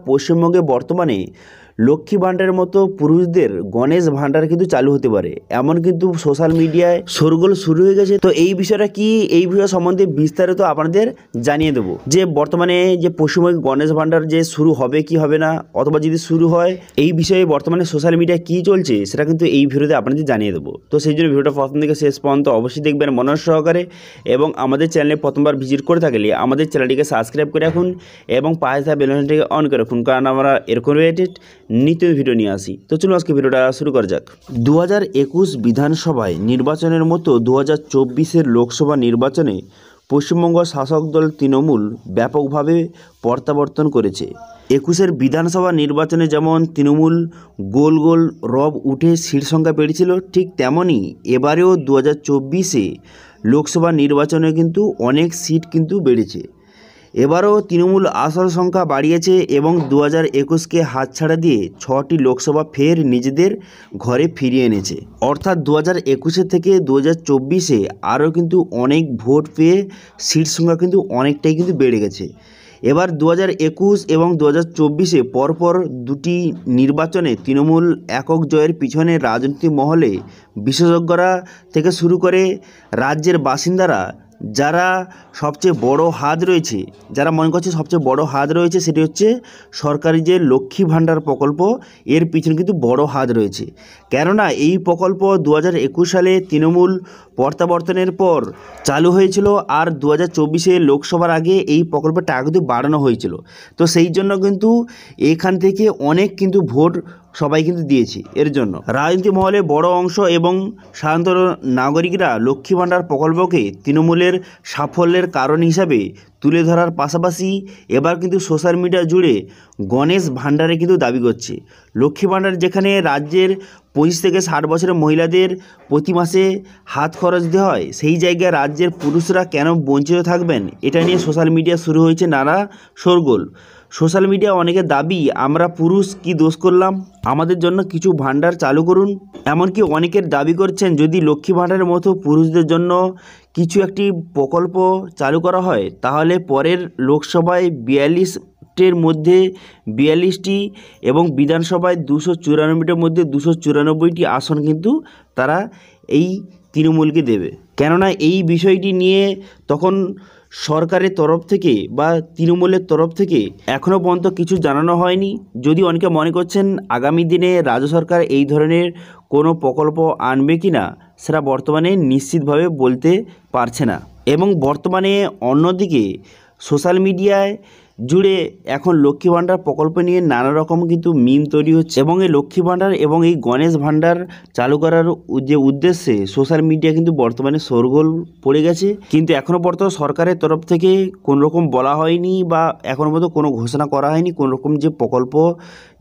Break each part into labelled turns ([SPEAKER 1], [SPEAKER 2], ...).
[SPEAKER 1] পশ্চিমবঙ্গে বর্তমানে লক্ষ্মী ভাণ্ডারের মতো পুরুষদের গণেশ ভাণ্ডার কিন্তু চালু হতে পারে, এমন কিন্তু সোশ্যাল মিডিয়ায় শোরগোল শুরু হয়ে গেছে। তো এই বিষয়টা কি, এই বিষয় সম্বন্ধে বিস্তারিত আপনাদের জানিয়ে দেবো যে বর্তমানে যে পশ্চিমবঙ্গে গণেশ ভাণ্ডার যে শুরু হবে কি হবে না, অথবা যদি শুরু হয় এই বিষয়ে বর্তমানে সোশ্যাল মিডিয়ায় কী চলছে সেটা কিন্তু এই ভিডিওতে আপনাদের জানিয়ে দেবো। তো সেই জন্য ভিডিওটা প্রথম থেকে শেষ পর্যন্ত অবশ্যই দেখবেন মনোযোগ সহকারে, এবং আমাদের চ্যানেলে প্রথমবার ভিজিট করে থাকলে আমাদের চ্যানেলটিকে সাবস্ক্রাইব করে রাখুন এবং পাশে থাকা বেল আইকনটিকে অন করে রাখুন, কারণ আমরা এরকম রিলেটেড নিত্য ভিডিও নিয়ে আসি। তো চলুন আজকে ভিডিওটা শুরু করা যাক। 2021 বিধানসভায় নির্বাচনের মতো 2024 লোকসভা নির্বাচনে পশ্চিমবঙ্গ শাসক দল তৃণমূল ব্যাপকভাবে প্রত্যাবর্তন করেছে। 21 বিধানসভা নির্বাচনে যেমন তৃণমূল গোল গোল রব উঠে সিট সংখ্যা বেড়েছিল, ঠিক তেমনই এবারেও 2024 লোকসভা নির্বাচনে কিন্তু অনেক সিট কিন্তু বেড়েছে। এবারও তৃণমূল আসন সংখ্যা বাড়িয়েছে এবং 2021কে হাতছাড়া দিয়ে 6টি লোকসভা ফের নিজেদের ঘরে ফিরিয়ে এনেছে। অর্থাৎ 2021 থেকে 2024 আরও কিন্তু অনেক ভোট পেয়ে সিট সংখ্যা কিন্তু অনেকটাই কিন্তু বেড়ে গেছে। এবার 2021 এবং 2024 পরপর দুটি নির্বাচনে তৃণমূল একক জয়ের পিছনে রাজনৈতিক মহলে বিশেষজ্ঞরা থেকে শুরু করে রাজ্যের বাসিন্দারা যারা সবচেয়ে বড় হাত রয়েছে, যারা মনে করছে সবচেয়ে বড় হাত রয়েছে সেটি হচ্ছে সরকারি যে লক্ষ্মী ভাণ্ডার প্রকল্প, এর পিছনে কিন্তু বড় হাত রয়েছে। কেননা এই প্রকল্প 2021 সালে তৃণমূল প্রত্যাবর্তনের পর চালু হয়েছিল, আর 2024 লোকসভার আগে এই প্রকল্পের টাকা কিন্তু বাড়ানো হয়েছিল। তো সেই জন্য কিন্তু এখান থেকে অনেক কিন্তু ভোট সবাই কিন্তু দিয়েছে। এর জন্য রাজনীতি মহলে বড় অংশ এবং সাধারণত নাগরিকরা লক্ষ্মী ভাণ্ডার প্রকল্পকে তৃণমূলের সাফল্যের কারণ হিসাবে তুলে ধরার পাশাপাশি এবার কিন্তু সোশ্যাল মিডিয়া জুড়ে গণেশ ভাণ্ডারে কিন্তু দাবি করছে। লক্ষ্মী ভাণ্ডার যেখানে রাজ্যের 25 থেকে 60 বছরের মহিলাদের প্রতি মাসে হাত খরচ দেওয়া হয়, সেই জায়গায় রাজ্যের পুরুষরা কেন বঞ্চিত থাকবেন, এটা নিয়ে সোশ্যাল মিডিয়া শুরু হয়েছে নানা শোরগোল। সোশ্যাল মিডিয়া অনেকের দাবি, আমরা পুরুষ কি দোষ করলাম, আমাদের জন্য কিছু ভাণ্ডার চালু করুন। এমনকি অনেকের দাবি করছেন যদি লক্ষ্মী ভাণ্ডারের মতো পুরুষদের জন্য কিছু একটি প্রকল্প চালু করা হয় তাহলে পরের লোকসভায় 42টির মধ্যে 42টি এবং বিধানসভায় 294টির মধ্যে 294টি আসন কিন্তু তারা এই তৃণমূলকে দেবে। কেননা এই বিষয়টি নিয়ে তখন সরকারের তরফ থেকে বা তৃণমূলের তরফ থেকে এখনও পর্যন্ত কিছু জানানো হয়নি। যদি অনেকে মনে করছেন আগামী দিনে রাজ্য সরকার এই ধরনের কোনো প্রকল্প আনবে কি না, সেটা বর্তমানে নিশ্চিতভাবে বলতে পারছে না। এবং বর্তমানে অন্যদিকে সোশ্যাল মিডিয়ায় জুড়ে এখন লক্ষ্মী ভাণ্ডার প্রকল্প নিয়ে নানা রকম কিন্তু মিম তৈরি হচ্ছে, এবং এই লক্ষ্মী ভাণ্ডার এবং এই গণেশ ভাণ্ডার চালু করার যে উদ্দেশ্যে সোশ্যাল মিডিয়া কিন্তু বর্তমানে শোরগোল পড়ে গেছে। কিন্তু এখনও পর্যন্ত সরকারের তরফ থেকে কোনো রকম বলা হয়নি বা এখনও পর্যন্ত কোনো ঘোষণা করা হয়নি কোনো রকম যে প্রকল্প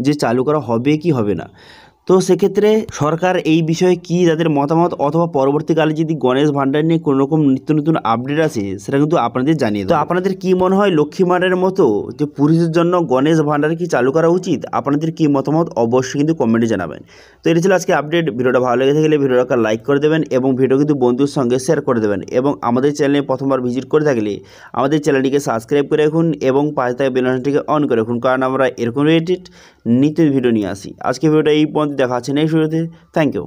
[SPEAKER 1] যে চালু করা হবে কি হবে না। তো সেক্ষেত্রে সরকার এই বিষয়ে কী তাদের মতামত, অথবা পরবর্তীকালে যদি গণেশ ভাণ্ডার নিয়ে কোনো রকম নিত্য নতুন আপডেট আসে সেটা কিন্তু আপনাদের জানিয়ে দেবো। তো আপনাদের কী মনে হয়, লক্ষ্মী ভাণ্ডারের মতো যে পুরুষদের জন্য গণেশ ভাণ্ডার কি চালু করা উচিত? আপনাদের কী মতামত অবশ্যই কিন্তু কমেন্টে জানাবেন। তো এটা ছিল আজকে আপডেট। ভিডিওটা ভালো লেগে থাকলে ভিডিওটাকে লাইক করে দেবেন এবং ভিডিও কিন্তু বন্ধুর সঙ্গে শেয়ার করে দেবেন, এবং আমাদের চ্যানেলে প্রথমবার ভিজিট করে থাকলে আমাদের চ্যানেলটিকে সাবস্ক্রাইব করে রাখুন এবং পাশে থাকা বেল আইকনটিকে অন করে রাখুন, কারণ আমরা এরকম রিলেটেড নিত্য ভিডিও নিয়ে আসি। আজকে ভিডিওটা এই পর্যন্ত, দেখা হচ্ছে নেক্সট ভিডিওতে। Thank you.